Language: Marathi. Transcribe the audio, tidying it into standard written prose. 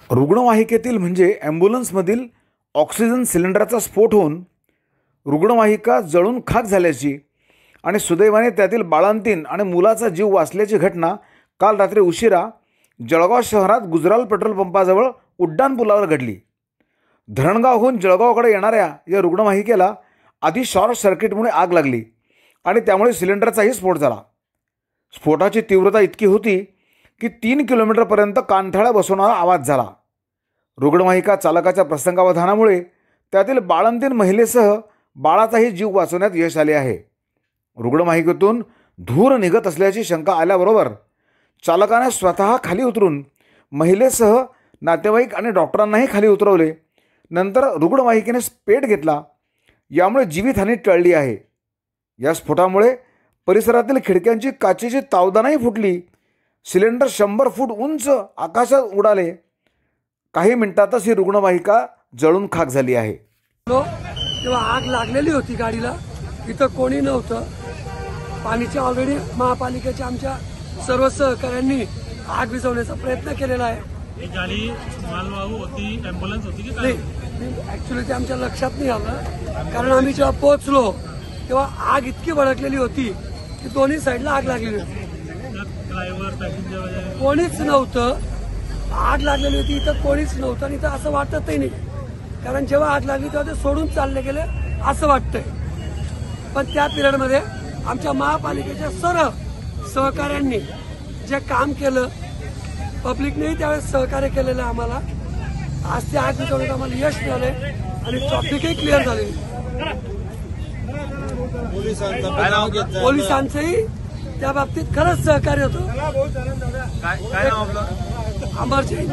रुग्णवाहिकेतील म्हणजे ॲम्ब्युलन्समधील ऑक्सिजन सिलेंडरचा स्फोट होऊन रुग्णवाहिका जळून खाक झाल्याची आणि सुदैवाने त्यातील बाळंतीण आणि मुलाचा जीव वाचल्याची घटना काल रात्री उशिरा जळगाव शहरात गुजराल पेट्रोल पंपाजवळ उड्डाण पुलावर घडली। धरणगावहून जळगावकडे येणाऱ्या या रुग्णवाहिकेला आधी शॉर्ट सर्किटमुळे आग लागली आणि त्यामुळे सिलेंडरचाही स्फोट झाला। स्फोटाची तीव्रता इतकी होती की 3 किलोमीटरपर्यंत कानठळ्या बसवणारा आवाज झाला। रुग्णवाहिका चालकाच्या प्रसंगावधानामुळे त्यातील बाळंतीण महिलेसह बाळाचाही जीव वाचवण्यात यश आले आहे। रुग्णवाहिकेतून धूर निघत असल्याची शंका आल्याबरोबर चालकाने स्वतः खाली उतरून महिलेसह नातेवाईक आणि डॉक्टरांनाही खाली उतरवले। नंतर रुग्णवाहिकेने पेट घेतला, यामुळे जीवितहानी टळली आहे। या स्फोटामुळे परिसरातील खिडक्यांची काचेची तावदानाही फुटली। सिलेंडर 100 फूट उंच आकाशात उडाले। काही मिनिटातच ही रुग्णवाहिका जळून खाक झाली आहे। तेव्हा आग लागलेली होती गाडीला, इथं कोणी नव्हतं। पाणीच्या ऑलरेडी महापालिकेच्या आमच्या सर्व सहकाऱ्यांनी आग विझवण्याचा प्रयत्न केलेला आहे। ही गाडी मालवाहू होती, ॲम्ब्युलन्स होती की काय? ऍक्च्युली ते आमच्या लक्षात नाही आलं, कारण आम्ही जेव्हा पोहोचलो तेव्हा आग इतकी भडकलेली होती की दोन्ही साईडला आग लागलेली होती। ड्रायव्हर पॅसेंजर कोणीच नव्हतं, आग लागलेली होती, इथं कोणीच नव्हतं आणि इथं असं वाटतही नाही, कारण जेव्हा आग लागली तेव्हा ते सोडून चालले गेले असं वाटतंय। पण त्या पिरियडमध्ये आमच्या महापालिकेच्या सर्व सहकाऱ्यांनी जे काम केलं, पब्लिकनेही त्यावेळेस सहकार्य केलेलं आम्हाला। आज त्या आग विझवण्यात आम्हाला यश मिळाले आणि ट्रॅफिकही क्लिअर झाले। पोलिसांचंही त्या बाबतीत खरंच सहकार्य होतं। अमर जैन।